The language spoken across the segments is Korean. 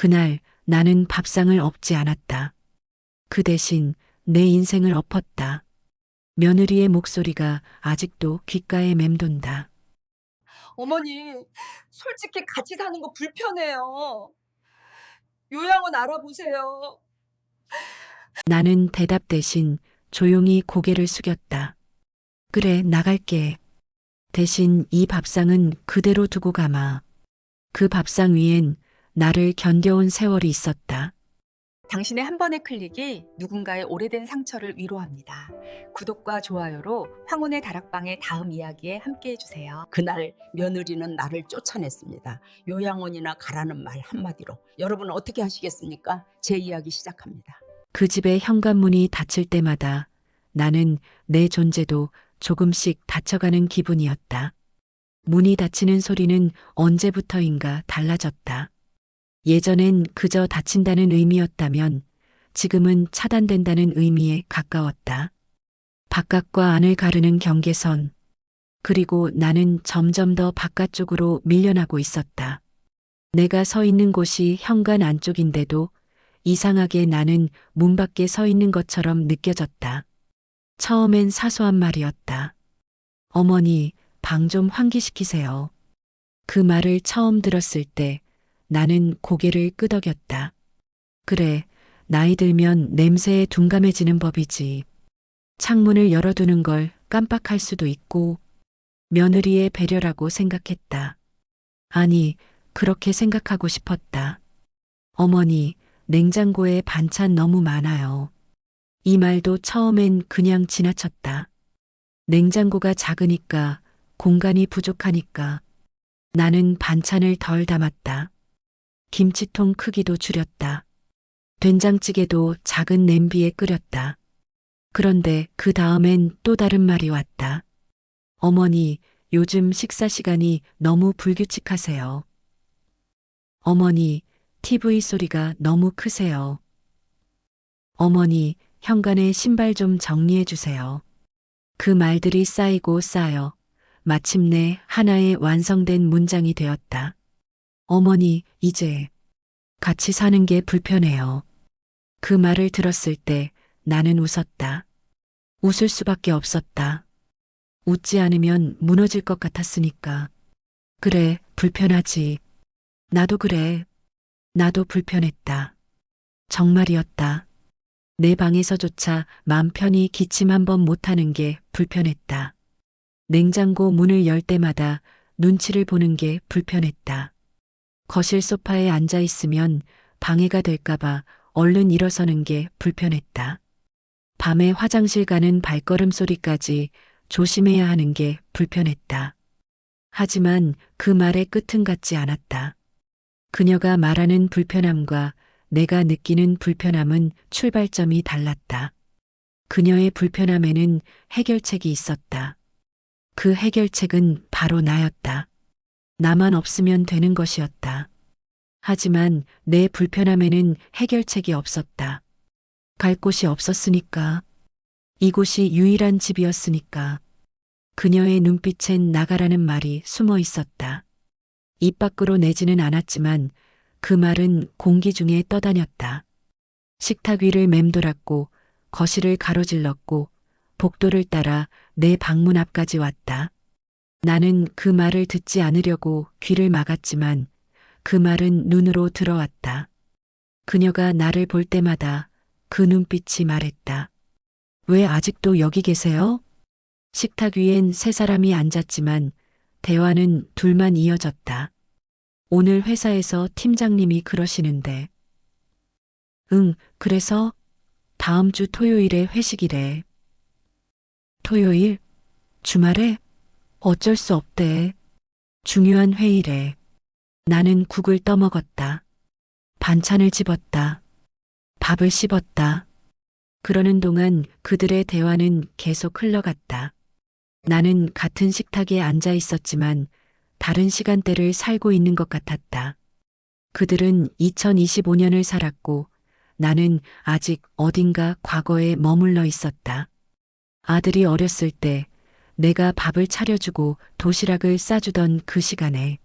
그날 나는 밥상을 엎지 않았다. 그 대신 내 인생을 엎었다. 며느리의 목소리가 아직도 귓가에 맴돈다. 어머니, 솔직히 같이 사는 거 불편해요. 요양원 알아보세요. 나는 대답 대신 조용히 고개를 숙였다. 그래, 나갈게. 대신 이 밥상은 그대로 두고 가마. 그 밥상 위엔 나를 견뎌온 세월이 있었다. 당신의 한 번의 클릭이 누군가의 오래된 상처를 위로합니다. 구독과 좋아요로 황혼의 다락방의 다음 이야기에 함께 해주세요. 그날 며느리는 나를 쫓아냈습니다. 요양원이나 가라는 말 한마디로. 여러분 어떻게 하시겠습니까? 제 이야기 시작합니다. 그 집의 현관문이 닫힐 때마다 나는 내 존재도 조금씩 닫혀가는 기분이었다. 문이 닫히는 소리는 언제부터인가 달라졌다. 예전엔 그저 닫힌다는 의미였다면 지금은 차단된다는 의미에 가까웠다. 바깥과 안을 가르는 경계선. 그리고 나는 점점 더 바깥쪽으로 밀려나고 있었다. 내가 서 있는 곳이 현관 안쪽인데도 이상하게 나는 문 밖에 서 있는 것처럼 느껴졌다. 처음엔 사소한 말이었다. 어머니, 방 좀 환기시키세요. 그 말을 처음 들었을 때 나는 고개를 끄덕였다. 그래, 나이 들면 냄새에 둔감해지는 법이지. 창문을 열어두는 걸 깜빡할 수도 있고, 며느리의 배려라고 생각했다. 아니, 그렇게 생각하고 싶었다. 어머니, 냉장고에 반찬 너무 많아요. 이 말도 처음엔 그냥 지나쳤다. 냉장고가 작으니까, 공간이 부족하니까. 나는 반찬을 덜 담았다. 김치통 크기도 줄였다. 된장찌개도 작은 냄비에 끓였다. 그런데 그 다음엔 또 다른 말이 왔다. 어머니, 요즘 식사 시간이 너무 불규칙하세요. 어머니, TV 소리가 너무 크세요. 어머니, 현관에 신발 좀 정리해 주세요. 그 말들이 쌓이고 쌓여 마침내 하나의 완성된 문장이 되었다. 어머니, 이제 같이 사는 게 불편해요. 그 말을 들었을 때 나는 웃었다. 웃을 수밖에 없었다. 웃지 않으면 무너질 것 같았으니까. 그래, 불편하지. 나도 그래. 나도 불편했다. 정말이었다. 내 방에서조차 맘 편히 기침 한 번 못하는 게 불편했다. 냉장고 문을 열 때마다 눈치를 보는 게 불편했다. 거실 소파에 앉아 있으면 방해가 될까봐 얼른 일어서는 게 불편했다. 밤에 화장실 가는 발걸음 소리까지 조심해야 하는 게 불편했다. 하지만 그 말의 끝은 같지 않았다. 그녀가 말하는 불편함과 내가 느끼는 불편함은 출발점이 달랐다. 그녀의 불편함에는 해결책이 있었다. 그 해결책은 바로 나였다. 나만 없으면 되는 것이었다. 하지만 내 불편함에는 해결책이 없었다. 갈 곳이 없었으니까. 이곳이 유일한 집이었으니까. 그녀의 눈빛엔 나가라는 말이 숨어 있었다. 입 밖으로 내지는 않았지만 그 말은 공기 중에 떠다녔다. 식탁 위를 맴돌았고 거실을 가로질렀고 복도를 따라 내 방문 앞까지 왔다. 나는 그 말을 듣지 않으려고 귀를 막았지만 그 말은 눈으로 들어왔다. 그녀가 나를 볼 때마다 그 눈빛이 말했다. 왜 아직도 여기 계세요? 식탁 위엔 세 사람이 앉았지만 대화는 둘만 이어졌다. 오늘 회사에서 팀장님이 그러시는데. 응, 그래서 다음 주 토요일에 회식이래. 토요일? 주말에? 어쩔 수 없대. 중요한 회의래. 나는 국을 떠먹었다. 반찬을 집었다. 밥을 씹었다. 그러는 동안 그들의 대화는 계속 흘러갔다. 나는 같은 식탁에 앉아 있었지만 다른 시간대를 살고 있는 것 같았다. 그들은 2025년을 살았고 나는 아직 어딘가 과거에 머물러 있었다. 아들이 어렸을 때 내가 밥을 차려주고 도시락을 싸주던 그 시간에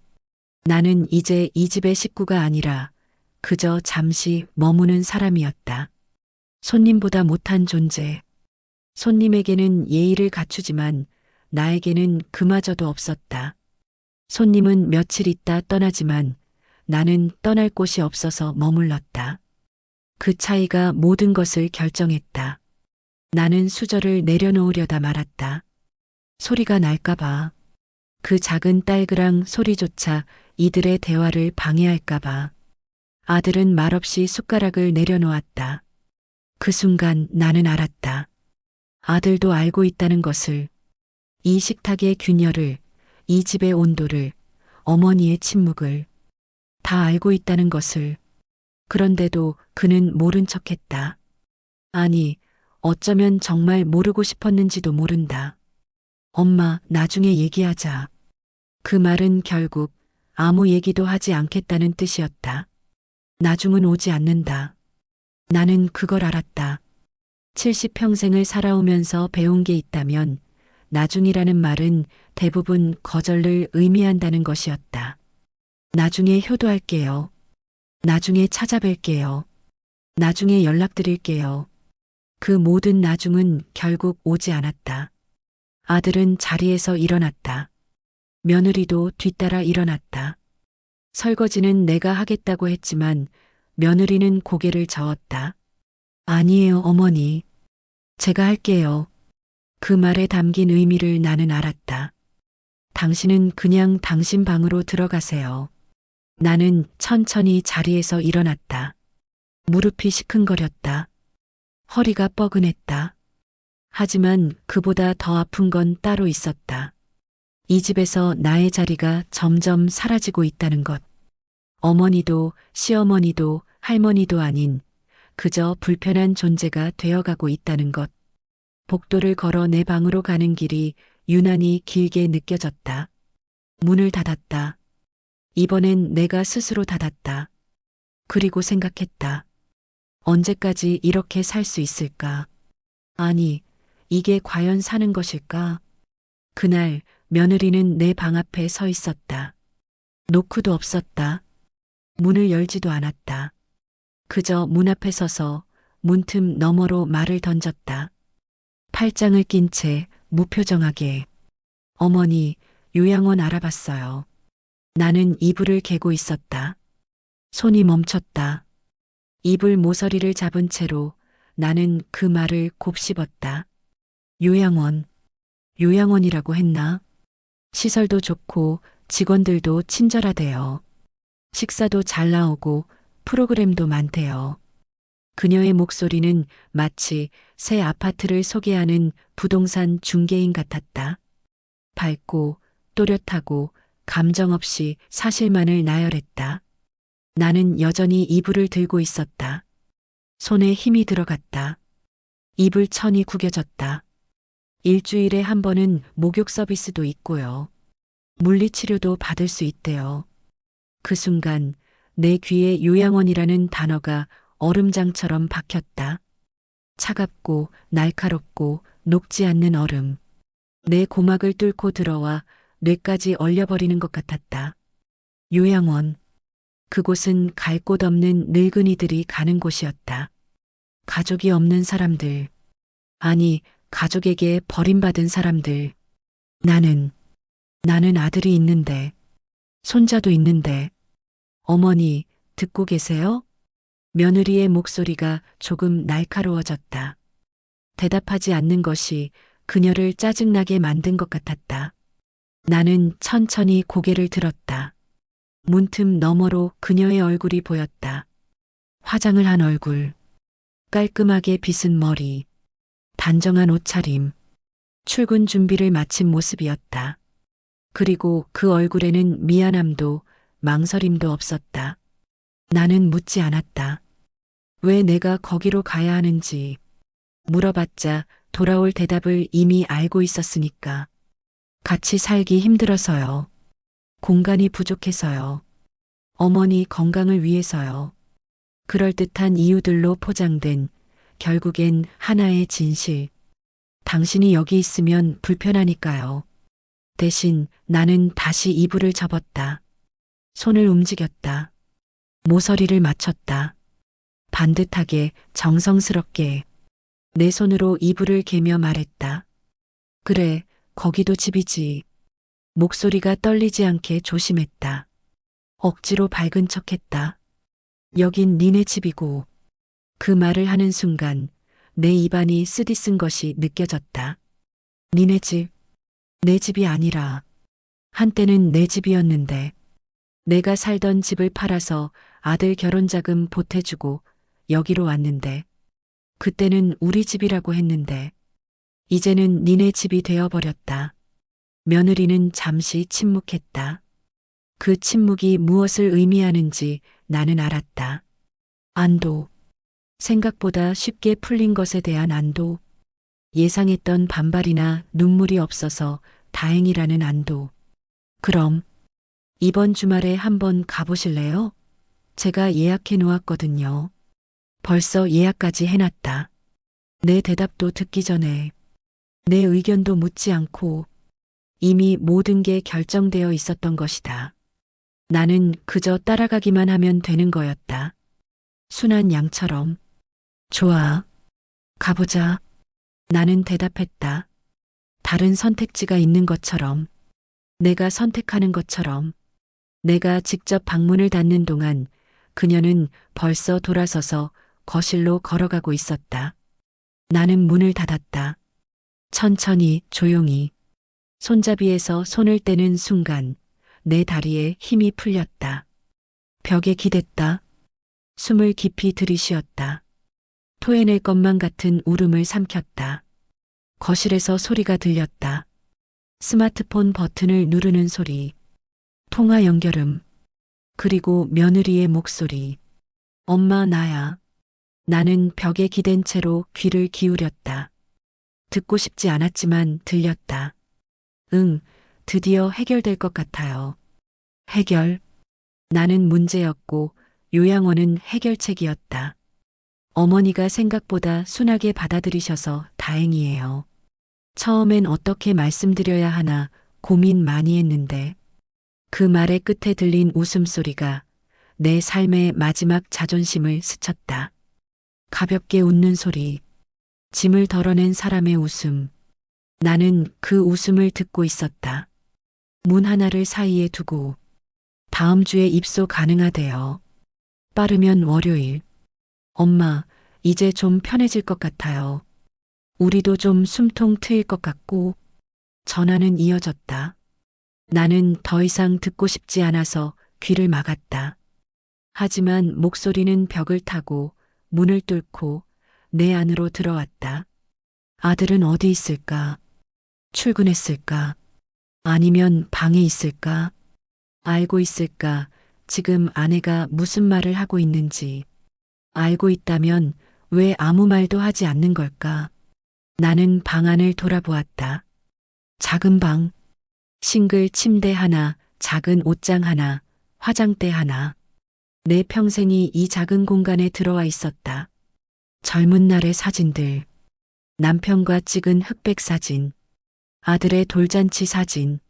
나는 이제 이 집의 식구가 아니라 그저 잠시 머무는 사람이었다. 손님보다 못한 존재. 손님에게는 예의를 갖추지만 나에게는 그마저도 없었다. 손님은 며칠 있다 떠나지만 나는 떠날 곳이 없어서 머물렀다. 그 차이가 모든 것을 결정했다. 나는 수저를 내려놓으려다 말았다. 소리가 날까봐. 그 작은 딸그랑 소리조차 이들의 대화를 방해할까봐. 아들은 말없이 숟가락을 내려놓았다. 그 순간 나는 알았다. 아들도 알고 있다는 것을. 이 식탁의 균열을, 이 집의 온도를, 어머니의 침묵을 다 알고 있다는 것을. 그런데도 그는 모른 척했다. 아니, 어쩌면 정말 모르고 싶었는지도 모른다. 엄마, 나중에 얘기하자. 그 말은 결국 아무 얘기도 하지 않겠다는 뜻이었다. 나중은 오지 않는다. 나는 그걸 알았다. 70평생을 살아오면서 배운 게 있다면 나중이라는 말은 대부분 거절을 의미한다는 것이었다. 나중에 효도할게요. 나중에 찾아뵐게요. 나중에 연락드릴게요. 그 모든 나중은 결국 오지 않았다. 아들은 자리에서 일어났다. 며느리도 뒤따라 일어났다. 설거지는 내가 하겠다고 했지만 며느리는 고개를 저었다. 아니에요, 어머니. 제가 할게요. 그 말에 담긴 의미를 나는 알았다. 당신은 그냥 당신 방으로 들어가세요. 나는 천천히 자리에서 일어났다. 무릎이 시큰거렸다. 허리가 뻐근했다. 하지만 그보다 더 아픈 건 따로 있었다. 이 집에서 나의 자리가 점점 사라지고 있다는 것. 어머니도 시어머니도 할머니도 아닌 그저 불편한 존재가 되어가고 있다는 것. 복도를 걸어 내 방으로 가는 길이 유난히 길게 느껴졌다. 문을 닫았다. 이번엔 내가 스스로 닫았다. 그리고 생각했다. 언제까지 이렇게 살 수 있을까? 아니, 이게 과연 사는 것일까? 그날 며느리는 내 방 앞에 서 있었다. 노크도 없었다. 문을 열지도 않았다. 그저 문 앞에 서서 문틈 너머로 말을 던졌다. 팔짱을 낀 채 무표정하게. 어머니, 요양원 알아봤어요. 나는 이불을 개고 있었다. 손이 멈췄다. 이불 모서리를 잡은 채로 나는 그 말을 곱씹었다. 요양원. 요양원이라고 했나? 시설도 좋고 직원들도 친절하대요. 식사도 잘 나오고 프로그램도 많대요. 그녀의 목소리는 마치 새 아파트를 소개하는 부동산 중개인 같았다. 밝고 또렷하고 감정 없이 사실만을 나열했다. 나는 여전히 이불을 들고 있었다. 손에 힘이 들어갔다. 이불 천이 구겨졌다. 일주일에 한 번은 목욕 서비스도 있고요. 물리치료도 받을 수 있대요. 그 순간 내 귀에 요양원이라는 단어가 얼음장처럼 박혔다. 차갑고 날카롭고 녹지 않는 얼음. 내 고막을 뚫고 들어와 뇌까지 얼려버리는 것 같았다. 요양원. 그곳은 갈 곳 없는 늙은이들이 가는 곳이었다. 가족이 없는 사람들. 아니, 가족에게 버림받은 사람들. 나는 아들이 있는데, 손자도 있는데, 어머니, 듣고 계세요? 며느리의 목소리가 조금 날카로워졌다. 대답하지 않는 것이 그녀를 짜증나게 만든 것 같았다. 나는 천천히 고개를 들었다. 문틈 너머로 그녀의 얼굴이 보였다. 화장을 한 얼굴, 깔끔하게 빗은 머리, 단정한 옷차림, 출근 준비를 마친 모습이었다. 그리고 그 얼굴에는 미안함도 망설임도 없었다. 나는 묻지 않았다. 왜 내가 거기로 가야 하는지. 물어봤자 돌아올 대답을 이미 알고 있었으니까. 같이 살기 힘들어서요. 공간이 부족해서요. 어머니 건강을 위해서요. 그럴듯한 이유들로 포장된 결국엔 하나의 진실. 당신이 여기 있으면 불편하니까요. 대신 나는 다시 이불을 접었다. 손을 움직였다. 모서리를 맞췄다. 반듯하게 정성스럽게 내 손으로 이불을 개며 말했다. 그래, 거기도 집이지. 목소리가 떨리지 않게 조심했다. 억지로 밝은 척했다. 여긴 니네 집이고. 그 말을 하는 순간 내 입안이 쓰디쓴 것이 느껴졌다. 니네 집, 내 집이 아니라 한때는 내 집이었는데 내가 살던 집을 팔아서 아들 결혼 자금 보태주고 여기로 왔는데 그때는 우리 집이라고 했는데 이제는 니네 집이 되어버렸다. 며느리는 잠시 침묵했다. 그 침묵이 무엇을 의미하는지 나는 알았다. 안도. 생각보다 쉽게 풀린 것에 대한 안도. 예상했던 반발이나 눈물이 없어서 다행이라는 안도. 그럼 이번 주말에 한번 가보실래요? 제가 예약해 놓았거든요. 벌써 예약까지 해놨다. 내 대답도 듣기 전에 내 의견도 묻지 않고 이미 모든 게 결정되어 있었던 것이다. 나는 그저 따라가기만 하면 되는 거였다. 순한 양처럼. 좋아. 가보자. 나는 대답했다. 다른 선택지가 있는 것처럼. 내가 선택하는 것처럼. 내가 직접 방문을 닫는 동안 그녀는 벌써 돌아서서 거실로 걸어가고 있었다. 나는 문을 닫았다. 천천히 조용히. 손잡이에서 손을 떼는 순간 내 다리에 힘이 풀렸다. 벽에 기댔다. 숨을 깊이 들이쉬었다. 토해낼 것만 같은 울음을 삼켰다. 거실에서 소리가 들렸다. 스마트폰 버튼을 누르는 소리. 통화 연결음. 그리고 며느리의 목소리. 엄마 나야. 나는 벽에 기댄 채로 귀를 기울였다. 듣고 싶지 않았지만 들렸다. 응, 드디어 해결될 것 같아요. 해결. 나는 문제였고 요양원은 해결책이었다. 어머니가 생각보다 순하게 받아들이셔서 다행이에요. 처음엔 어떻게 말씀드려야 하나 고민 많이 했는데 그 말의 끝에 들린 웃음소리가 내 삶의 마지막 자존심을 스쳤다. 가볍게 웃는 소리, 짐을 덜어낸 사람의 웃음. 나는 그 웃음을 듣고 있었다. 문 하나를 사이에 두고 다음 주에 입소 가능하대요. 빠르면 월요일. 엄마, 이제 좀 편해질 것 같아요. 우리도 좀 숨통 트일 것 같고. 전화는 이어졌다. 나는 더 이상 듣고 싶지 않아서 귀를 막았다. 하지만 목소리는 벽을 타고 문을 뚫고 내 안으로 들어왔다. 아들은 어디 있을까? 출근했을까? 아니면 방에 있을까? 알고 있을까? 지금 아내가 무슨 말을 하고 있는지. 알고 있다면 왜 아무 말도 하지 않는 걸까? 나는 방 안을 돌아보았다. 작은 방, 싱글 침대 하나, 작은 옷장 하나, 화장대 하나. 내 평생이 이 작은 공간에 들어와 있었다. 젊은 날의 사진들, 남편과 찍은 흑백 사진, 아들의 돌잔치 사진,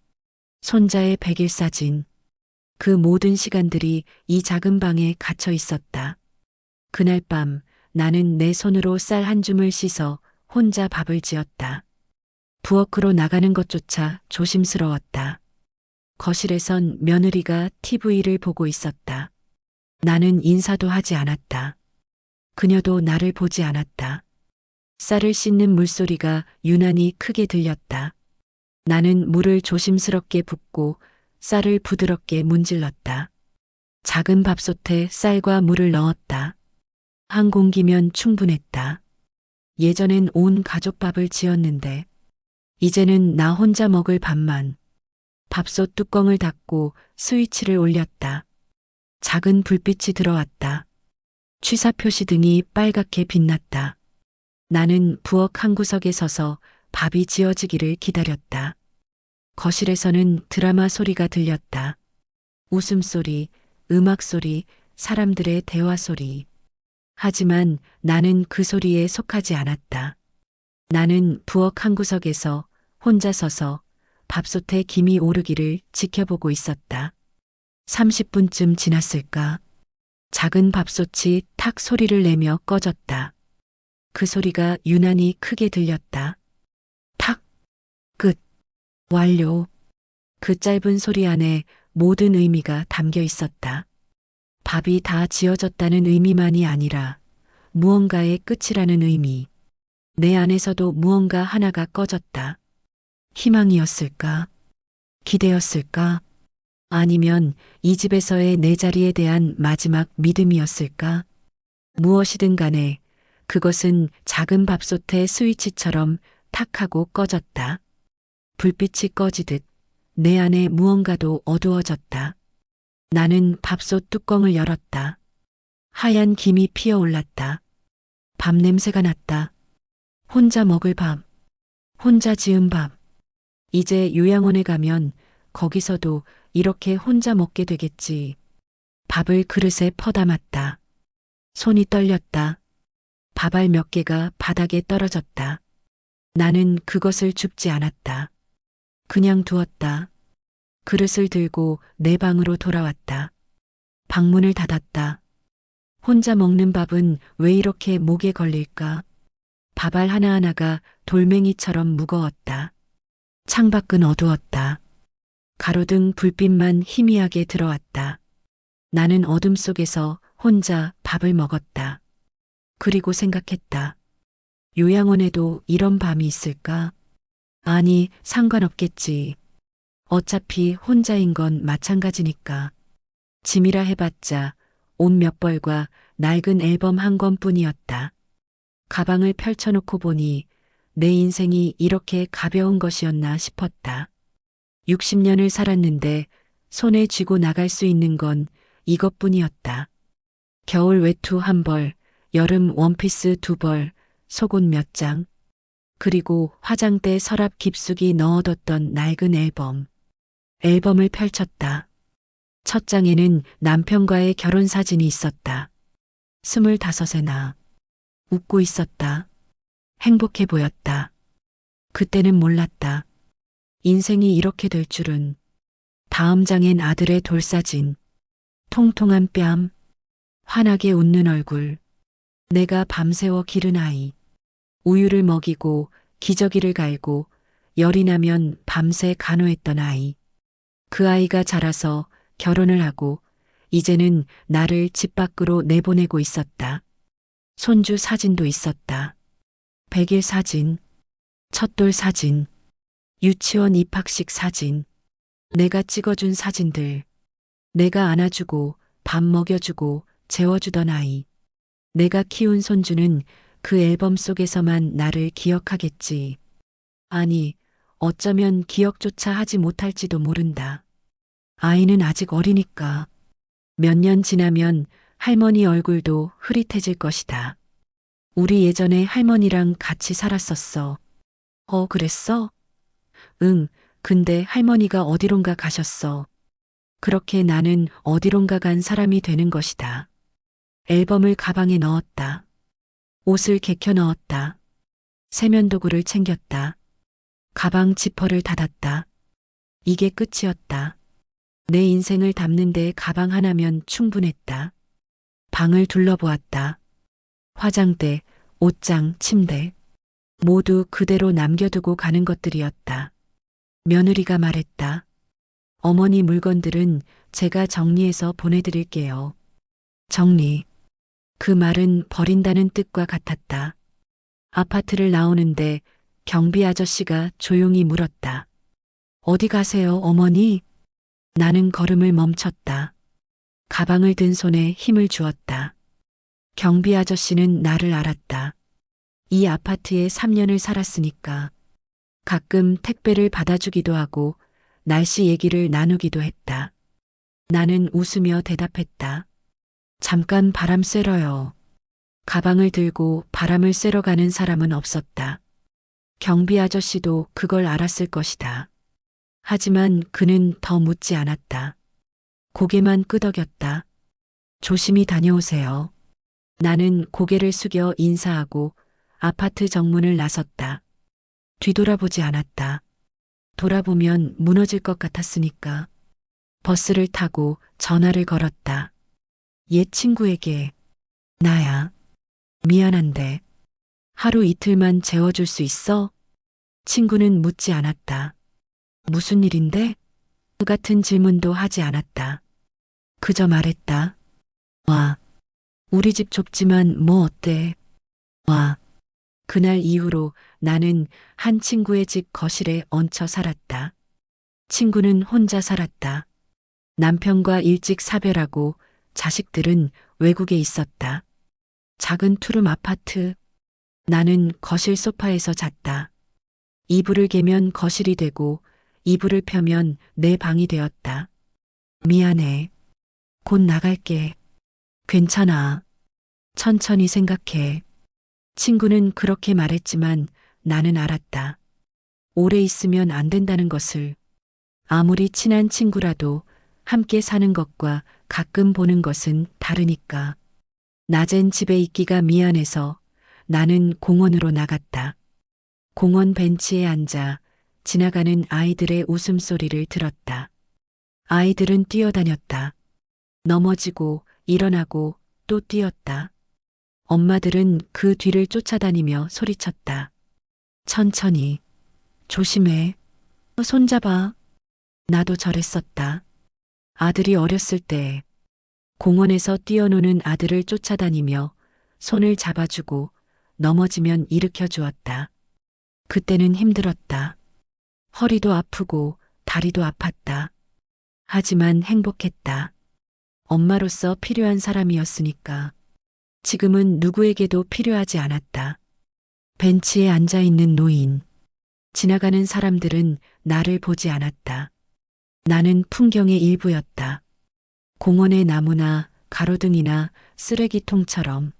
손자의 백일 사진. 그 모든 시간들이 이 작은 방에 갇혀 있었다. 그날 밤 나는 내 손으로 쌀 한 줌을 씻어 혼자 밥을 지었다. 부엌으로 나가는 것조차 조심스러웠다. 거실에선 며느리가 TV를 보고 있었다. 나는 인사도 하지 않았다. 그녀도 나를 보지 않았다. 쌀을 씻는 물소리가 유난히 크게 들렸다. 나는 물을 조심스럽게 붓고 쌀을 부드럽게 문질렀다. 작은 밥솥에 쌀과 물을 넣었다. 한 공기면 충분했다. 예전엔 온 가족 밥을 지었는데 이제는 나 혼자 먹을 밥만. 밥솥 뚜껑을 닫고 스위치를 올렸다. 작은 불빛이 들어왔다. 취사 표시 등이 빨갛게 빛났다. 나는 부엌 한 구석에 서서 밥이 지어지기를 기다렸다. 거실에서는 드라마 소리가 들렸다. 웃음소리, 음악소리, 사람들의 대화소리. 하지만 나는 그 소리에 속하지 않았다. 나는 부엌 한 구석에서 혼자 서서 밥솥에 김이 오르기를 지켜보고 있었다. 30분쯤 지났을까? 작은 밥솥이 탁 소리를 내며 꺼졌다. 그 소리가 유난히 크게 들렸다. 탁, 끝, 완료. 그 짧은 소리 안에 모든 의미가 담겨 있었다. 밥이 다 지어졌다는 의미만이 아니라 무언가의 끝이라는 의미. 내 안에서도 무언가 하나가 꺼졌다. 희망이었을까? 기대였을까? 아니면 이 집에서의 내 자리에 대한 마지막 믿음이었을까? 무엇이든 간에 그것은 작은 밥솥의 스위치처럼 탁 하고 꺼졌다. 불빛이 꺼지듯 내 안에 무언가도 어두워졌다. 나는 밥솥 뚜껑을 열었다. 하얀 김이 피어올랐다. 밥 냄새가 났다. 혼자 먹을 밥. 혼자 지은 밥. 이제 요양원에 가면 거기서도 이렇게 혼자 먹게 되겠지. 밥을 그릇에 퍼담았다. 손이 떨렸다. 밥알 몇 개가 바닥에 떨어졌다. 나는 그것을 줍지 않았다. 그냥 두었다. 그릇을 들고 내 방으로 돌아왔다. 방문을 닫았다. 혼자 먹는 밥은 왜 이렇게 목에 걸릴까? 밥알 하나하나가 돌멩이처럼 무거웠다. 창밖은 어두웠다. 가로등 불빛만 희미하게 들어왔다. 나는 어둠 속에서 혼자 밥을 먹었다. 그리고 생각했다. 요양원에도 이런 밤이 있을까? 아니, 상관없겠지. 어차피 혼자인 건 마찬가지니까. 짐이라 해봤자 옷 몇 벌과 낡은 앨범 한 권뿐이었다. 가방을 펼쳐놓고 보니 내 인생이 이렇게 가벼운 것이었나 싶었다. 60년을 살았는데 손에 쥐고 나갈 수 있는 건 이것뿐이었다. 겨울 외투 한 벌, 여름 원피스 두 벌, 속옷 몇 장, 그리고 화장대 서랍 깊숙이 넣어뒀던 낡은 앨범. 앨범을 펼쳤다. 첫 장에는 남편과의 결혼 사진이 있었다. 25의 나. 웃고 있었다. 행복해 보였다. 그때는 몰랐다. 인생이 이렇게 될 줄은. 다음 장엔 아들의 돌사진. 통통한 뺨. 환하게 웃는 얼굴. 내가 밤새워 기른 아이. 우유를 먹이고 기저귀를 갈고 열이 나면 밤새 간호했던 아이. 그 아이가 자라서 결혼을 하고 이제는 나를 집 밖으로 내보내고 있었다. 손주 사진도 있었다. 100일 사진, 첫돌 사진, 유치원 입학식 사진, 내가 찍어준 사진들, 내가 안아주고 밥 먹여주고 재워주던 아이, 내가 키운 손주는 그 앨범 속에서만 나를 기억하겠지. 아니, 어쩌면 기억조차 하지 못할지도 모른다. 아이는 아직 어리니까. 몇 년 지나면 할머니 얼굴도 흐릿해질 것이다. 우리 예전에 할머니랑 같이 살았었어. 그랬어? 응, 근데 할머니가 어디론가 가셨어. 그렇게 나는 어디론가 간 사람이 되는 것이다. 앨범을 가방에 넣었다. 옷을 개켜 넣었다. 세면도구를 챙겼다. 가방 지퍼를 닫았다. 이게 끝이었다. 내 인생을 담는 데 가방 하나면 충분했다. 방을 둘러보았다. 화장대, 옷장, 침대. 모두 그대로 남겨두고 가는 것들이었다. 며느리가 말했다. 어머니 물건들은 제가 정리해서 보내드릴게요. 정리. 그 말은 버린다는 뜻과 같았다. 아파트를 나오는데 경비 아저씨가 조용히 물었다. 어디 가세요, 어머니? 나는 걸음을 멈췄다. 가방을 든 손에 힘을 주었다. 경비 아저씨는 나를 알았다. 이 아파트에 3년을 살았으니까. 가끔 택배를 받아주기도 하고 날씨 얘기를 나누기도 했다. 나는 웃으며 대답했다. 잠깐 바람 쐬러요. 가방을 들고 바람을 쐬러 가는 사람은 없었다. 경비 아저씨도 그걸 알았을 것이다. 하지만 그는 더 묻지 않았다. 고개만 끄덕였다. 조심히 다녀오세요. 나는 고개를 숙여 인사하고 아파트 정문을 나섰다. 뒤돌아보지 않았다. 돌아보면 무너질 것 같았으니까. 버스를 타고 전화를 걸었다. 옛 친구에게 나야. 미안한데 하루 이틀만 재워줄 수 있어? 친구는 묻지 않았다. 무슨 일인데? 그 같은 질문도 하지 않았다. 그저 말했다. 와. 우리 집 좁지만 뭐 어때? 와. 그날 이후로 나는 한 친구의 집 거실에 얹혀 살았다. 친구는 혼자 살았다. 남편과 일찍 사별하고 자식들은 외국에 있었다. 작은 투룸 아파트. 나는 거실 소파에서 잤다. 이불을 개면 거실이 되고 이불을 펴면 내 방이 되었다. 미안해. 곧 나갈게. 괜찮아. 천천히 생각해. 친구는 그렇게 말했지만 나는 알았다. 오래 있으면 안 된다는 것을. 아무리 친한 친구라도 함께 사는 것과 가끔 보는 것은 다르니까. 낮엔 집에 있기가 미안해서 나는 공원으로 나갔다. 공원 벤치에 앉아 지나가는 아이들의 웃음소리를 들었다. 아이들은 뛰어다녔다. 넘어지고 일어나고 또 뛰었다. 엄마들은 그 뒤를 쫓아다니며 소리쳤다. 천천히. 조심해. 손잡아. 나도 저랬었다. 아들이 어렸을 때 공원에서 뛰어노는 아들을 쫓아다니며 손을 잡아주고 넘어지면 일으켜 주었다. 그때는 힘들었다. 허리도 아프고 다리도 아팠다. 하지만 행복했다. 엄마로서 필요한 사람이었으니까. 지금은 누구에게도 필요하지 않았다. 벤치에 앉아 있는 노인. 지나가는 사람들은 나를 보지 않았다. 나는 풍경의 일부였다. 공원의 나무나 가로등이나 쓰레기통처럼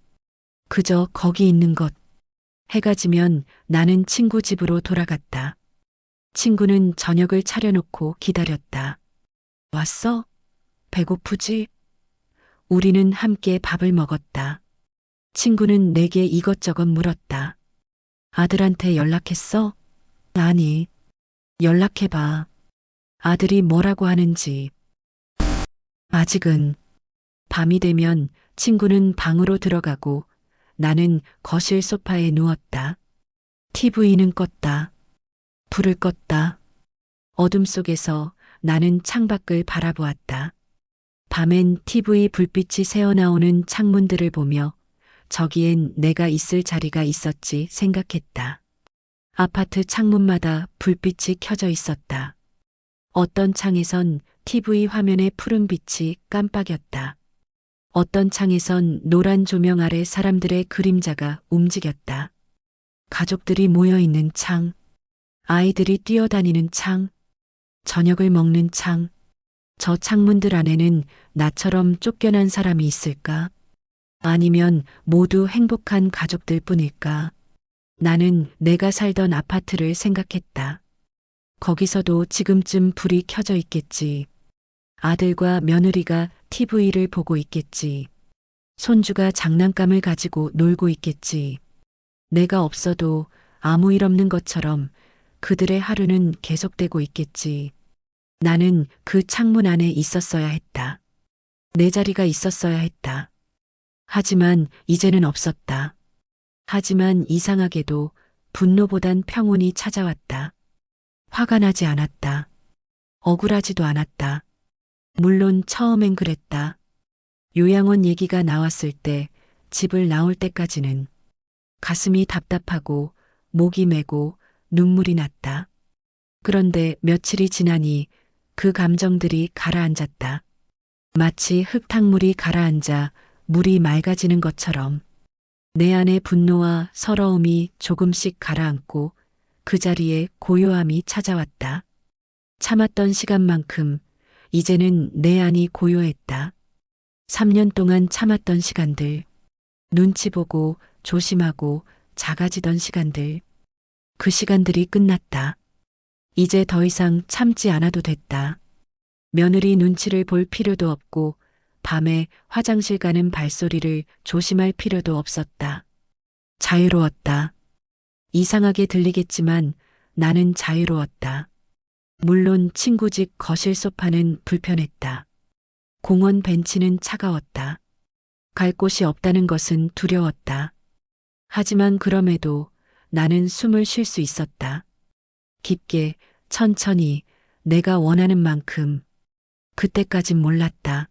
그저 거기 있는 것. 해가 지면 나는 친구 집으로 돌아갔다. 친구는 저녁을 차려놓고 기다렸다. 왔어? 배고프지? 우리는 함께 밥을 먹었다. 친구는 내게 이것저것 물었다. 아들한테 연락했어? 아니. 연락해봐. 아들이 뭐라고 하는지. 아직은. 밤이 되면 친구는 방으로 들어가고 나는 거실 소파에 누웠다. TV는 껐다. 불을 껐다. 어둠 속에서 나는 창밖을 바라보았다. 밤엔 TV 불빛이 새어나오는 창문들을 보며 저기엔 내가 있을 자리가 있었지 생각했다. 아파트 창문마다 불빛이 켜져 있었다. 어떤 창에선 TV 화면의 푸른빛이 깜빡였다. 어떤 창에선 노란 조명 아래 사람들의 그림자가 움직였다. 가족들이 모여 있는 창, 아이들이 뛰어다니는 창, 저녁을 먹는 창. 저 창문들 안에는 나처럼 쫓겨난 사람이 있을까? 아니면 모두 행복한 가족들 뿐일까? 나는 내가 살던 아파트를 생각했다. 거기서도 지금쯤 불이 켜져 있겠지. 아들과 며느리가 TV를 보고 있겠지. 손주가 장난감을 가지고 놀고 있겠지. 내가 없어도 아무 일 없는 것처럼 그들의 하루는 계속되고 있겠지. 나는 그 창문 안에 있었어야 했다. 내 자리가 있었어야 했다. 하지만 이제는 없었다. 하지만 이상하게도 분노보단 평온이 찾아왔다. 화가 나지 않았다. 억울하지도 않았다. 물론 처음엔 그랬다. 요양원 얘기가 나왔을 때, 집을 나올 때까지는 가슴이 답답하고 목이 메고 눈물이 났다. 그런데 며칠이 지나니 그 감정들이 가라앉았다. 마치 흙탕물이 가라앉아 물이 맑아지는 것처럼 내 안의 분노와 서러움이 조금씩 가라앉고 그 자리에 고요함이 찾아왔다. 참았던 시간만큼 이제는 내 안이 고요했다. 3년 동안 참았던 시간들, 눈치 보고 조심하고 작아지던 시간들, 그 시간들이 끝났다. 이제 더 이상 참지 않아도 됐다. 며느리 눈치를 볼 필요도 없고 밤에 화장실 가는 발소리를 조심할 필요도 없었다. 자유로웠다. 이상하게 들리겠지만 나는 자유로웠다. 물론 친구 집 거실 소파는 불편했다. 공원 벤치는 차가웠다. 갈 곳이 없다는 것은 두려웠다. 하지만 그럼에도 나는 숨을 쉴 수 있었다. 깊게, 천천히, 내가 원하는 만큼. 그때까진 몰랐다.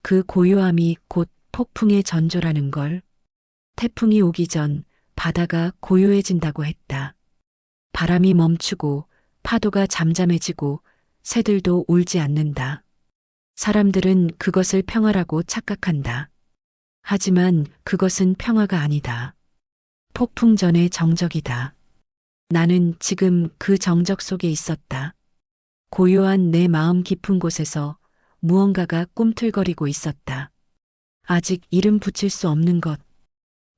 그 고요함이 곧 폭풍의 전조라는 걸. 태풍이 오기 전 바다가 고요해진다고 했다. 바람이 멈추고 파도가 잠잠해지고 새들도 울지 않는다. 사람들은 그것을 평화라고 착각한다. 하지만 그것은 평화가 아니다. 폭풍 전의 정적이다. 나는 지금 그 정적 속에 있었다. 고요한 내 마음 깊은 곳에서 무언가가 꿈틀거리고 있었다. 아직 이름 붙일 수 없는 것.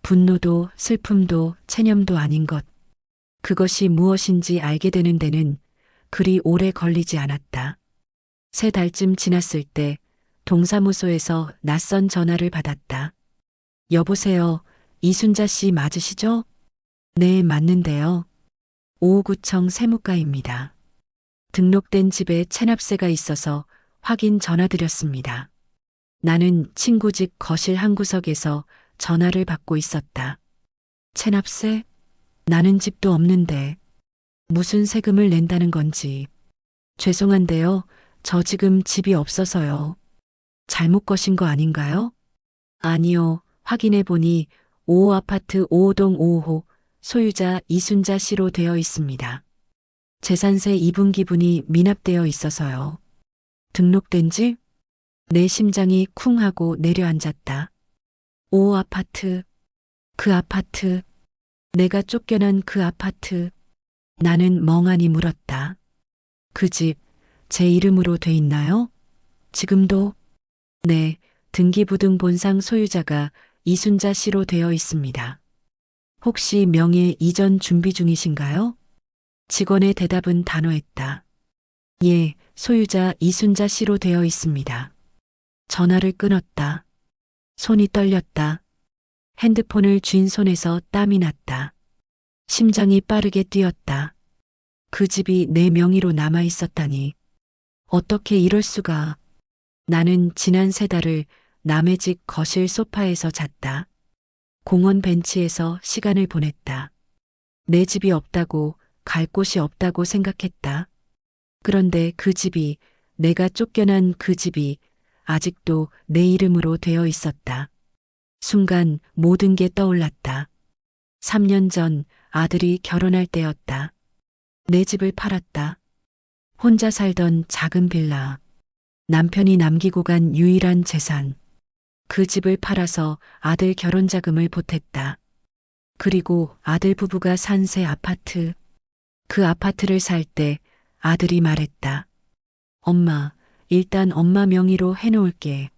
분노도 슬픔도 체념도 아닌 것. 그것이 무엇인지 알게 되는 데는 그리 오래 걸리지 않았다. 3달쯤 지났을 때 동사무소에서 낯선 전화를 받았다. 여보세요, 이순자 씨 맞으시죠? 네, 맞는데요. 오호구청 세무과입니다. 등록된 집에 체납세가 있어서 확인 전화드렸습니다. 나는 친구 집 거실 한 구석에서 전화를 받고 있었다. 체납세? 나는 집도 없는데 무슨 세금을 낸다는 건지. 죄송한데요. 저 지금 집이 없어서요. 잘못 거신 거 아닌가요? 아니요. 확인해 보니 5호 아파트 5호동 5호 소유자 이순자 씨로 되어 있습니다. 재산세 2분기분이 미납되어 있어서요. 등록된 지? 내 심장이 쿵 하고 내려앉았다. 5호 아파트. 그 아파트. 내가 쫓겨난 그 아파트. 나는 멍하니 물었다. 그 집, 제 이름으로 돼 있나요? 지금도? 네, 등기부등본상 소유자가 이순자 씨로 되어 있습니다. 혹시 명예 이전 준비 중이신가요? 직원의 대답은 단호했다. 예, 소유자 이순자 씨로 되어 있습니다. 전화를 끊었다. 손이 떨렸다. 핸드폰을 쥔 손에서 땀이 났다. 심장이 빠르게 뛰었다. 그 집이 내 명의로 남아 있었다니. 어떻게 이럴 수가. 나는 지난 3달을 남의 집 거실 소파에서 잤다. 공원 벤치에서 시간을 보냈다. 내 집이 없다고, 갈 곳이 없다고 생각했다. 그런데 그 집이, 내가 쫓겨난 그 집이 아직도 내 이름으로 되어 있었다. 순간 모든 게 떠올랐다. 3년 전 아들이 결혼할 때였다. 내 집을 팔았다. 혼자 살던 작은 빌라. 남편이 남기고 간 유일한 재산. 그 집을 팔아서 아들 결혼 자금을 보탰다. 그리고 아들 부부가 산 새 아파트. 그 아파트를 살 때 아들이 말했다. 엄마, 일단 엄마 명의로 해놓을게.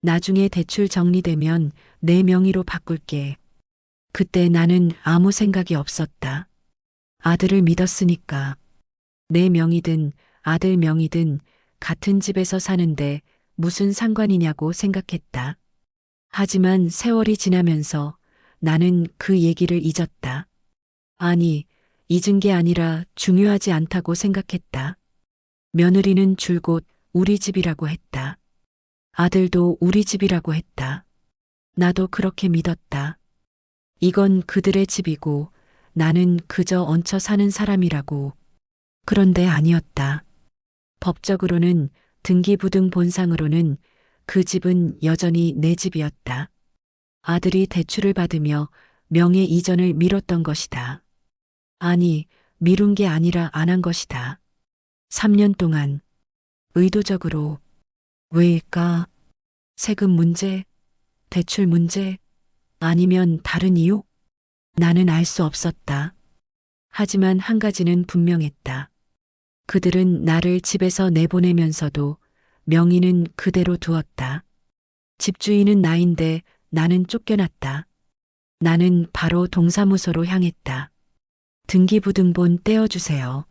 나중에 대출 정리되면 내 명의로 바꿀게. 그때 나는 아무 생각이 없었다. 아들을 믿었으니까. 내 명의든 아들 명의든 같은 집에서 사는데 무슨 상관이냐고 생각했다. 하지만 세월이 지나면서 나는 그 얘기를 잊었다. 아니, 잊은 게 아니라 중요하지 않다고 생각했다. 며느리는 줄곧 우리 집이라고 했다. 아들도 우리 집이라고 했다. 나도 그렇게 믿었다. 이건 그들의 집이고 나는 그저 얹혀 사는 사람이라고. 그런데 아니었다. 법적으로는 등기부등본상으로는 그 집은 여전히 내 집이었다. 아들이 대출을 받으며 명예 이전을 미뤘던 것이다. 아니, 미룬 게 아니라 안 한 것이다. 3년 동안. 의도적으로. 왜일까? 세금 문제? 대출 문제? 아니면 다른 이유? 나는 알 수 없었다. 하지만 한 가지는 분명했다. 그들은 나를 집에서 내보내면서도 명의는 그대로 두었다. 집주인은 나인데 나는 쫓겨났다. 나는 바로 동사무소로 향했다. 등기부등본 떼어주세요.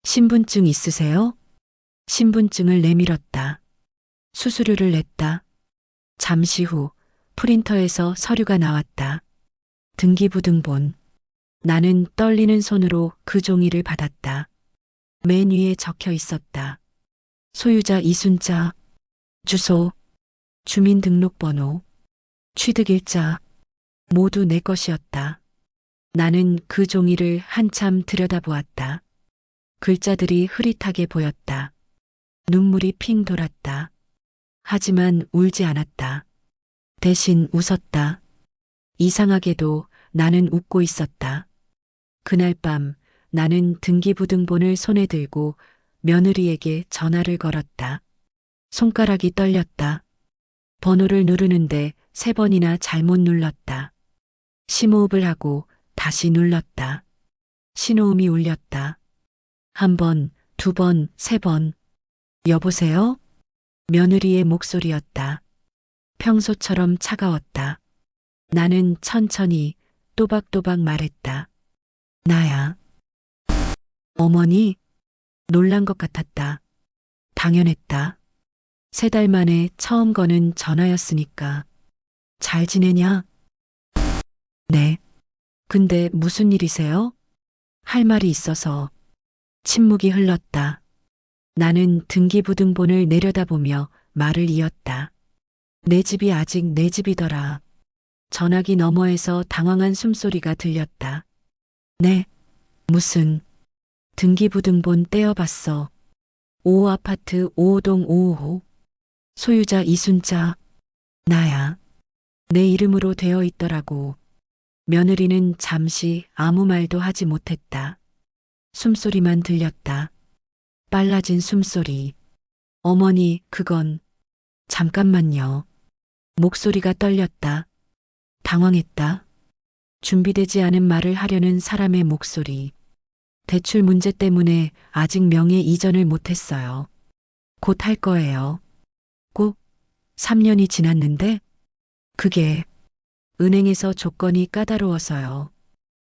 신분증 있으세요? 신분증을 내밀었다. 수수료를 냈다. 잠시 후 프린터에서 서류가 나왔다. 등기부등본. 나는 떨리는 손으로 그 종이를 받았다. 맨 위에 적혀 있었다. 소유자 이순자, 주소, 주민등록번호. 취득일자. 모두 내 것이었다. 나는 그 종이를 한참 들여다보았다. 글자들이 흐릿하게 보였다. 눈물이 핑 돌았다. 하지만 울지 않았다. 대신 웃었다. 이상하게도 나는 웃고 있었다. 그날 밤 나는 등기부등본을 손에 들고 며느리에게 전화를 걸었다. 손가락이 떨렸다. 번호를 누르는데 3번이나 잘못 눌렀다. 심호흡을 하고 다시 눌렀다. 신호음이 울렸다. 1번, 2번, 3번. 여보세요? 며느리의 목소리였다. 평소처럼 차가웠다. 나는 천천히 또박또박 말했다. 나야. 어머니? 놀란 것 같았다. 당연했다. 3달 만에 처음 거는 전화였으니까. 잘 지내냐? 네. 근데 무슨 일이세요? 할 말이 있어서. 침묵이 흘렀다. 나는 등기부등본을 내려다보며 말을 이었다. 내 집이 아직 내 집이더라. 전화기 너머에서 당황한 숨소리가 들렸다. 네. 무슨. 등기부등본 떼어봤어. 5호 아파트 5호동 555. 소유자 이순자. 나야. 내 이름으로 되어 있더라고. 며느리는 잠시 아무 말도 하지 못했다. 숨소리만 들렸다. 빨라진 숨소리. 어머니, 그건. 잠깐만요. 목소리가 떨렸다. 당황했다. 준비되지 않은 말을 하려는 사람의 목소리. 대출 문제 때문에 아직 명예 이전을 못했어요. 곧 할 거예요. 꼭 3년이 지났는데? 그게 은행에서 조건이 까다로워서요.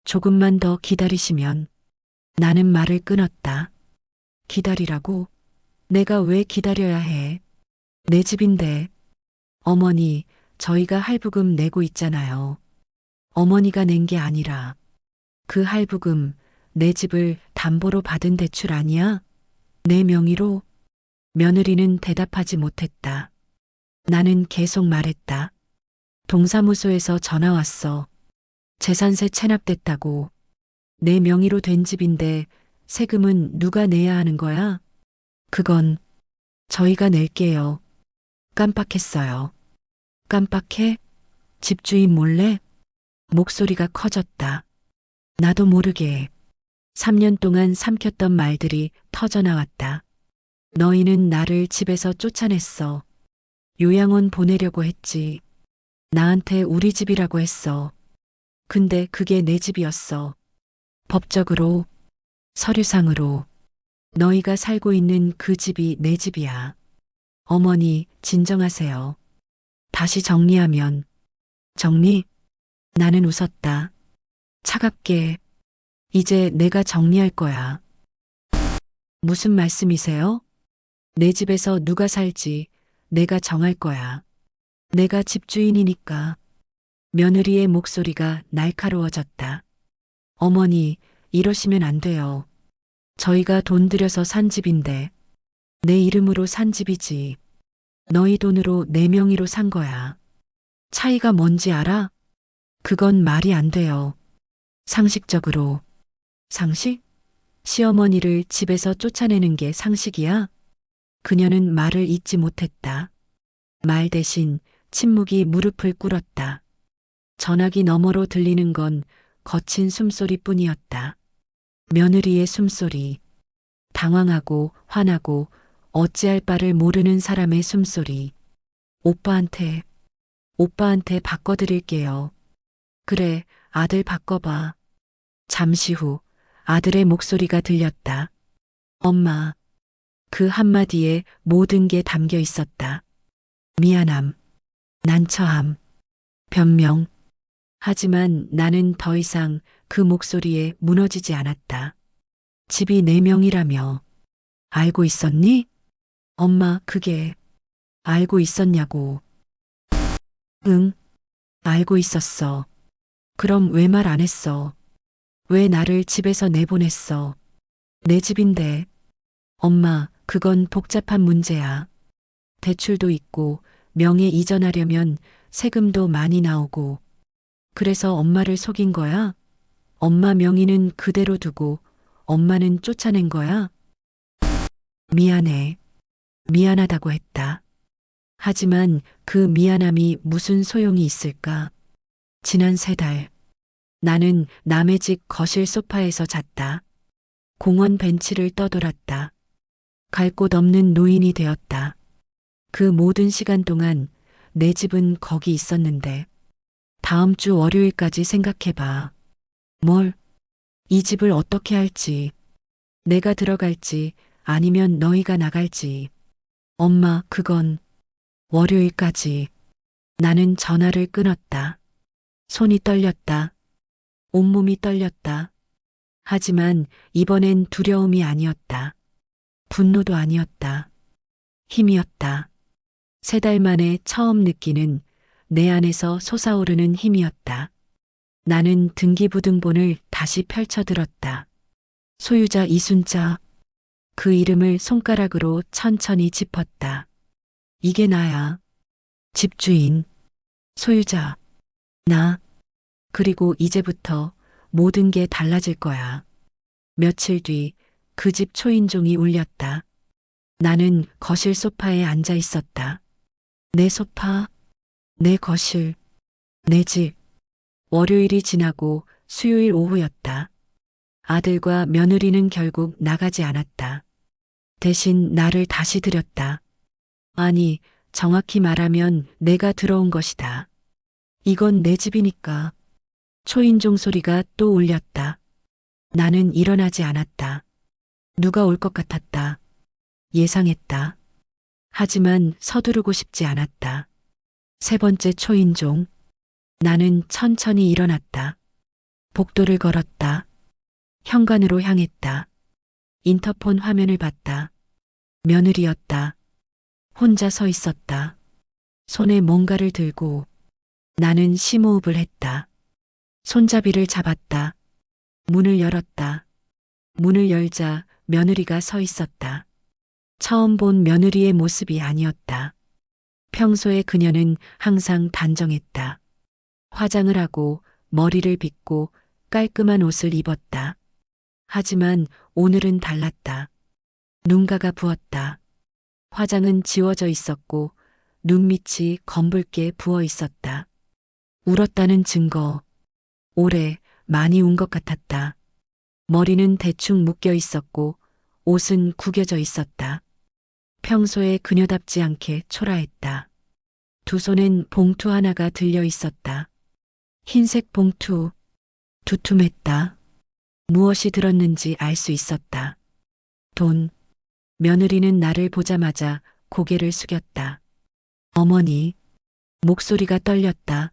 조금만 더 기다리시면. 나는 말을 끊었다. 기다리라고? 내가 왜 기다려야 해? 내 집인데. 어머니, 저희가 할부금 내고 있잖아요. 어머니가 낸 게 아니라 그 할부금 내 집을 담보로 받은 대출 아니야? 내 명의로? 며느리는 대답하지 못했다. 나는 계속 말했다. 동사무소에서 전화 왔어. 재산세 체납됐다고. 내 명의로 된 집인데 세금은 누가 내야 하는 거야? 그건 저희가 낼게요. 깜빡했어요. 깜빡해? 집주인 몰래? 목소리가 커졌다. 나도 모르게 3년 동안 삼켰던 말들이 터져나왔다. 너희는 나를 집에서 쫓아냈어. 요양원 보내려고 했지. 나한테 우리 집이라고 했어. 근데 그게 내 집이었어. 법적으로, 서류상으로. 너희가 살고 있는 그 집이 내 집이야. 어머니, 진정하세요. 다시 정리하면. 정리? 나는 웃었다. 차갑게. 이제 내가 정리할 거야. 무슨 말씀이세요? 내 집에서 누가 살지 내가 정할 거야. 내가 집주인이니까. 며느리의 목소리가 날카로워졌다. 어머니, 이러시면 안 돼요. 저희가 돈 들여서 산 집인데. 내 이름으로 산 집이지. 너희 돈으로 내 명의로 산 거야. 차이가 뭔지 알아? 그건 말이 안 돼요. 상식적으로. 상식? 시어머니를 집에서 쫓아내는 게 상식이야? 그녀는 말을 잇지 못했다. 말 대신 침묵이 무릎을 꿇었다. 전화기 너머로 들리는 건 거친 숨소리뿐이었다. 며느리의 숨소리. 당황하고 화나고 어찌할 바를 모르는 사람의 숨소리. 오빠한테 바꿔드릴게요. 그래, 아들 바꿔봐. 잠시 후 아들의 목소리가 들렸다. 엄마. 그 한마디에 모든 게 담겨 있었다. 미안함, 난처함, 변명. 하지만 나는 더 이상 그 목소리에 무너지지 않았다. 집이 내 명이라며. 알고 있었니? 엄마, 그게 알고 있었냐고. 응, 알고 있었어. 그럼 왜 말 안 했어? 왜 나를 집에서 내보냈어? 내 집인데. 엄마, 그건 복잡한 문제야. 대출도 있고 명예 이전하려면 세금도 많이 나오고. 그래서 엄마를 속인 거야? 엄마 명의는 그대로 두고 엄마는 쫓아낸 거야? 미안해. 미안하다고 했다. 하지만 그 미안함이 무슨 소용이 있을까? 지난 3달, 나는 남의 집 거실 소파에서 잤다. 공원 벤치를 떠돌았다. 갈 곳 없는 노인이 되었다. 그 모든 시간 동안 내 집은 거기 있었는데, 다음 주 월요일까지 생각해봐. 뭘? 이 집을 어떻게 할지, 내가 들어갈지 아니면 너희가 나갈지. 엄마, 그건 월요일까지. 나는 전화를 끊었다. 손이 떨렸다. 온몸이 떨렸다. 하지만 이번엔 두려움이 아니었다. 분노도 아니었다. 힘이었다. 3달 만에 처음 느끼는 내 안에서 솟아오르는 힘이었다. 나는 등기부등본을 다시 펼쳐들었다. 소유자 이순자. 그 이름을 손가락으로 천천히 짚었다. 이게 나야. 집주인. 소유자. 나. 그리고 이제부터 모든 게 달라질 거야. 며칠 뒤 그 집 초인종이 울렸다. 나는 거실 소파에 앉아 있었다. 내 소파, 내 거실, 내 집. 월요일이 지나고 수요일 오후였다. 아들과 며느리는 결국 나가지 않았다. 대신 나를 다시 들였다. 아니, 정확히 말하면 내가 들어온 것이다. 이건 내 집이니까. 초인종 소리가 또 울렸다. 나는 일어나지 않았다. 누가 올 것 같았다. 예상했다. 하지만 서두르고 싶지 않았다. 3번째 초인종. 나는 천천히 일어났다. 복도를 걸었다. 현관으로 향했다. 인터폰 화면을 봤다. 며느리였다. 혼자 서 있었다. 손에 뭔가를 들고. 나는 심호흡을 했다. 손잡이를 잡았다. 문을 열었다. 문을 열자 며느리가 서 있었다. 처음 본 며느리의 모습이 아니었다. 평소에 그녀는 항상 단정했다. 화장을 하고 머리를 빗고 깔끔한 옷을 입었다. 하지만 오늘은 달랐다. 눈가가 부었다. 화장은 지워져 있었고 눈밑이 검붉게 부어 있었다. 울었다는 증거. 오래 많이 운 것 같았다. 머리는 대충 묶여 있었고 옷은 구겨져 있었다. 평소에 그녀답지 않게 초라했다. 두 손엔 봉투 하나가 들려 있었다. 흰색 봉투. 두툼했다. 무엇이 들었는지 알 수 있었다. 돈. 며느리는 나를 보자마자 고개를 숙였다. 어머니. 목소리가 떨렸다.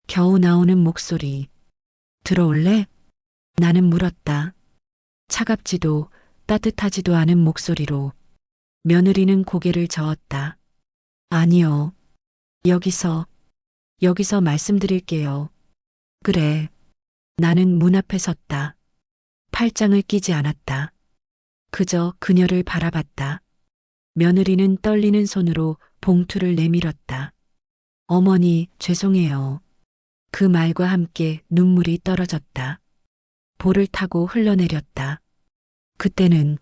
겨우 나오는 목소리. 들어올래? 나는 물었다. 차갑지도 따뜻하지도 않은 목소리로. 며느리는 고개를 저었다. 아니요. 여기서 말씀드릴게요. 그래. 나는 문 앞에 섰다. 팔짱을 끼지 않았다. 그저 그녀를 바라봤다. 며느리는 떨리는 손으로 봉투를 내밀었다. 어머니, 죄송해요. 그 말과 함께 눈물이 떨어졌다. 볼을 타고 흘러내렸다. 그때는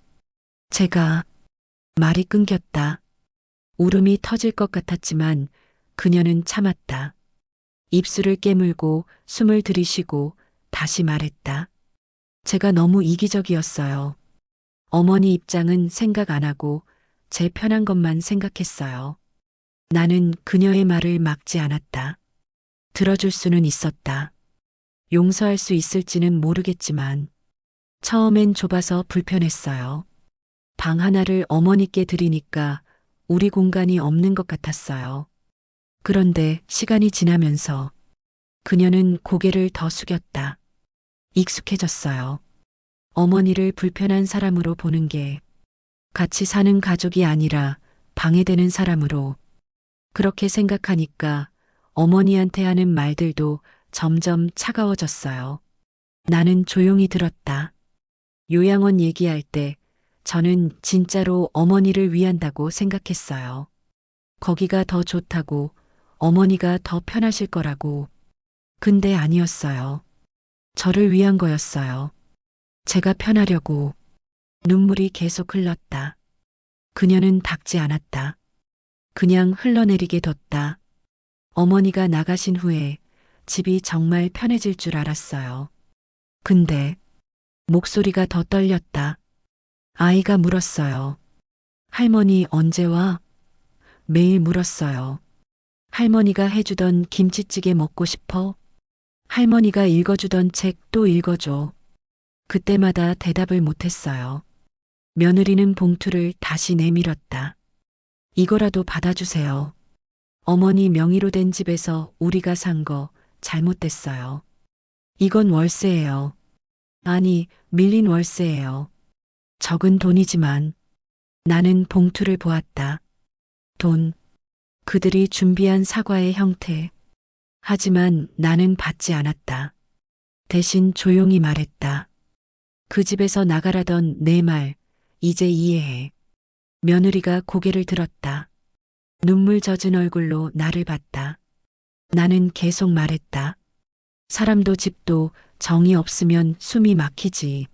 제가 말이 끊겼다. 울음이 터질 것 같았지만 그녀는 참았다. 입술을 깨물고 숨을 들이쉬고 다시 말했다. 제가 너무 이기적이었어요. 어머니 입장은 생각 안 하고 제 편한 것만 생각했어요. 나는 그녀의 말을 막지 않았다. 들어줄 수는 있었다. 용서할 수 있을지는 모르겠지만 처음엔 좁아서 불편했어요. 방 하나를 어머니께 드리니까 우리 공간이 없는 것 같았어요. 그런데 시간이 지나면서 그녀는 고개를 더 숙였다. 익숙해졌어요. 어머니를 불편한 사람으로 보는 게 같이 사는 가족이 아니라 방해되는 사람으로. 그렇게 생각하니까 어머니한테 하는 말들도 점점 차가워졌어요. 나는 조용히 들었다. 요양원 얘기할 때 저는 진짜로 어머니를 위한다고 생각했어요. 거기가 더 좋다고, 어머니가 더 편하실 거라고. 근데 아니었어요. 저를 위한 거였어요. 제가 편하려고. 눈물이 계속 흘렀다. 그녀는 닦지 않았다. 그냥 흘러내리게 뒀다. 어머니가 나가신 후에 집이 정말 편해질 줄 알았어요. 근데 목소리가 더 떨렸다. 아이가 물었어요. 할머니 언제 와? 매일 물었어요. 할머니가 해주던 김치찌개 먹고 싶어? 할머니가 읽어주던 책 또 읽어줘. 그때마다 대답을 못했어요. 며느리는 봉투를 다시 내밀었다. 이거라도 받아주세요. 어머니 명의로 된 집에서 우리가 산 거 잘못됐어요. 이건 월세예요. 아니, 밀린 월세예요. 적은 돈이지만 나는 봉투를 보았다. 돈. 그들이 준비한 사과의 형태. 하지만 나는 받지 않았다. 대신 조용히 말했다. 그 집에서 나가라던 내 말, 이제 이해해. 며느리가 고개를 들었다. 눈물 젖은 얼굴로 나를 봤다. 나는 계속 말했다. 사람도 집도 정이 없으면 숨이 막히지.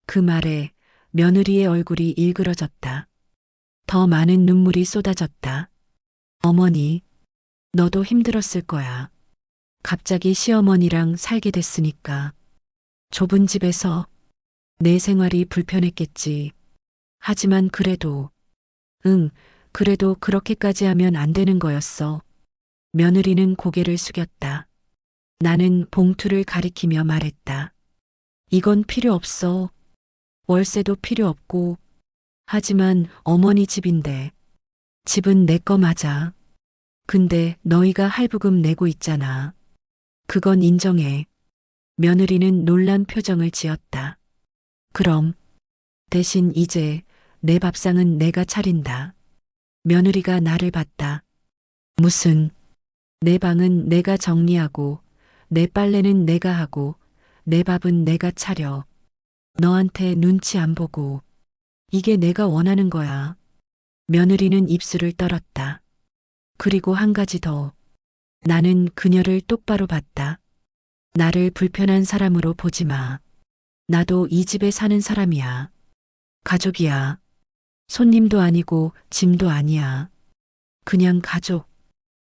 그 말에 며느리의 얼굴이 일그러졌다. 더 많은 눈물이 쏟아졌다. 어머니, 너도 힘들었을 거야. 갑자기 시어머니랑 살게 됐으니까. 좁은 집에서 내 생활이 불편했겠지. 하지만 그래도, 그래도 그렇게까지 하면 안 되는 거였어. 며느리는 고개를 숙였다. 나는 봉투를 가리키며 말했다. 이건 필요 없어. 월세도 필요 없고. 하지만 어머니 집인데. 집은 내 거 맞아. 근데 너희가 할부금 내고 있잖아. 그건 인정해. 며느리는 놀란 표정을 지었다. 그럼 대신 이제 내 밥상은 내가 차린다. 며느리가 나를 봤다. 무슨, 내 방은 내가 정리하고, 내 빨래는 내가 하고, 내 밥은 내가 차려. 너한테 눈치 안 보고. 이게 내가 원하는 거야. 며느리는 입술을 떨었다. 그리고 한 가지 더. 나는 그녀를 똑바로 봤다. 나를 불편한 사람으로 보지 마. 나도 이 집에 사는 사람이야. 가족이야. 손님도 아니고 짐도 아니야. 그냥 가족.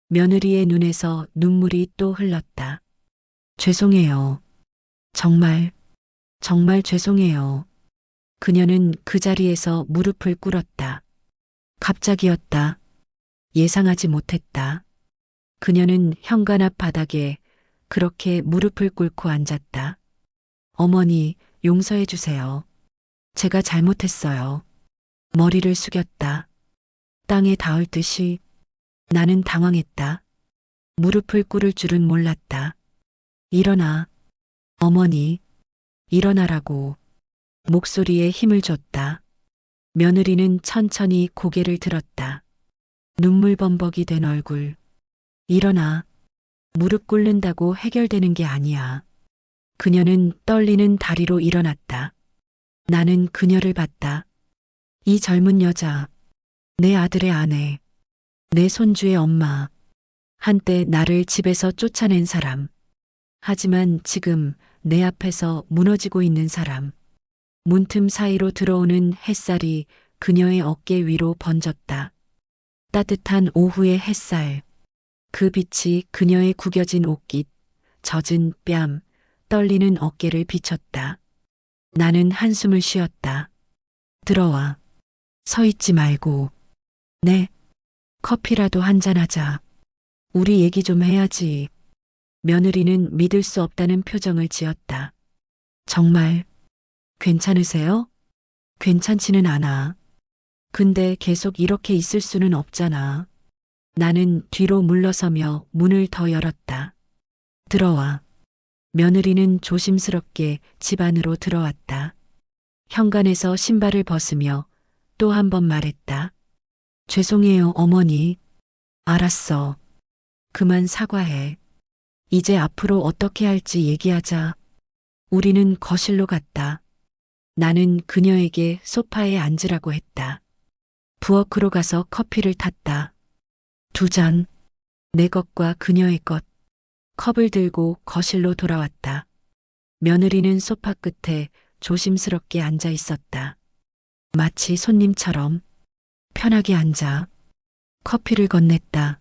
며느리의 눈에서 눈물이 또 흘렀다. 죄송해요. 정말, 정말 죄송해요. 그녀는 그 자리에서 무릎을 꿇었다. 갑자기였다. 예상하지 못했다. 그녀는 현관 앞 바닥에 그렇게 무릎을 꿇고 앉았다. 어머니, 용서해 주세요. 제가 잘못했어요. 머리를 숙였다. 땅에 닿을 듯이 나는 당황했다. 무릎을 꿇을 줄은 몰랐다. 일어나. 어머니, 일어나라고. 목소리에 힘을 줬다. 며느리는 천천히 고개를 들었다. 눈물 범벅이 된 얼굴. 일어나. 무릎 꿇는다고 해결되는 게 아니야. 그녀는 떨리는 다리로 일어났다. 나는 그녀를 봤다. 이 젊은 여자, 내 아들의 아내, 내 손주의 엄마, 한때 나를 집에서 쫓아낸 사람. 하지만 지금 내 앞에서 무너지고 있는 사람. 문틈 사이로 들어오는 햇살이 그녀의 어깨 위로 번졌다. 따뜻한 오후의 햇살. 그 빛이 그녀의 구겨진 옷깃, 젖은 뺨, 떨리는 어깨를 비쳤다. 나는 한숨을 쉬었다. 들어와. 서 있지 말고. 네. 커피라도 한잔하자. 우리 얘기 좀 해야지. 며느리는 믿을 수 없다는 표정을 지었다. 정말 괜찮으세요? 괜찮지는 않아. 근데 계속 이렇게 있을 수는 없잖아. 나는 뒤로 물러서며 문을 더 열었다. 들어와. 며느리는 조심스럽게 집 안으로 들어왔다. 현관에서 신발을 벗으며 또 한 번 말했다. 죄송해요, 어머니. 알았어. 그만 사과해. 이제 앞으로 어떻게 할지 얘기하자. 우리는 거실로 갔다. 나는 그녀에게 소파에 앉으라고 했다. 부엌으로 가서 커피를 탔다. 2잔. 내 것과 그녀의 것. 컵을 들고 거실로 돌아왔다. 며느리는 소파 끝에 조심스럽게 앉아 있었다. 마치 손님처럼 편하게 앉아 커피를 건넸다.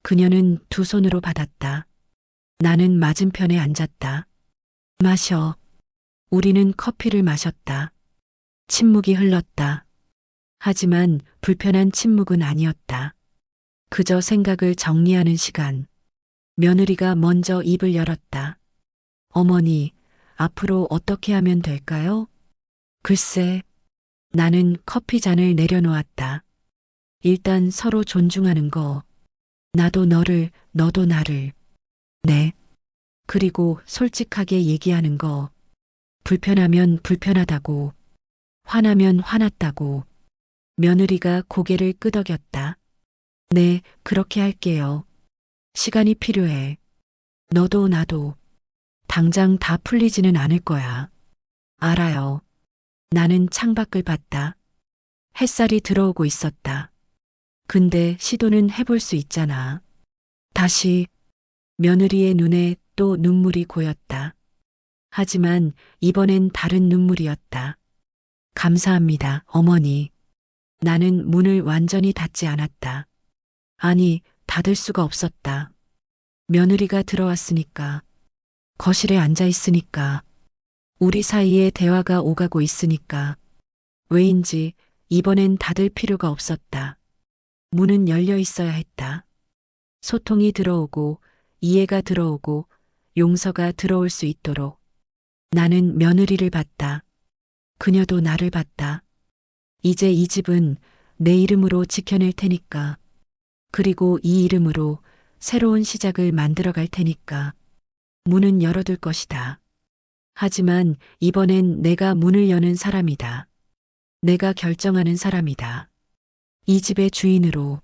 그녀는 두 손으로 받았다. 나는 맞은편에 앉았다. 마셔. 우리는 커피를 마셨다. 침묵이 흘렀다. 하지만 불편한 침묵은 아니었다. 그저 생각을 정리하는 시간. 며느리가 먼저 입을 열었다. 어머니, 앞으로 어떻게 하면 될까요? 글쎄, 나는 커피 잔을 내려놓았다. 일단 서로 존중하는 거. 나도 너를, 너도 나를. 네. 그리고 솔직하게 얘기하는 거. 불편하면 불편하다고. 화나면 화났다고. 며느리가 고개를 끄덕였다. 네, 그렇게 할게요. 시간이 필요해. 너도 나도. 당장 다 풀리지는 않을 거야. 알아요. 나는 창밖을 봤다. 햇살이 들어오고 있었다. 근데 시도는 해볼 수 있잖아. 다시 며느리의 눈에 또 눈물이 고였다. 하지만 이번엔 다른 눈물이었다. 감사합니다, 어머니. 나는 문을 완전히 닫지 않았다. 아니, 닫을 수가 없었다. 며느리가 들어왔으니까. 거실에 앉아 있으니까. 우리 사이에 대화가 오가고 있으니까. 왜인지 이번엔 닫을 필요가 없었다. 문은 열려 있어야 했다. 소통이 들어오고 이해가 들어오고 용서가 들어올 수 있도록. 나는 며느리를 봤다. 그녀도 나를 봤다. 이제 이 집은 내 이름으로 지켜낼 테니까. 그리고 이 이름으로 새로운 시작을 만들어 갈 테니까. 문은 열어둘 것이다. 하지만 이번엔 내가 문을 여는 사람이다. 내가 결정하는 사람이다. 이 집의 주인으로.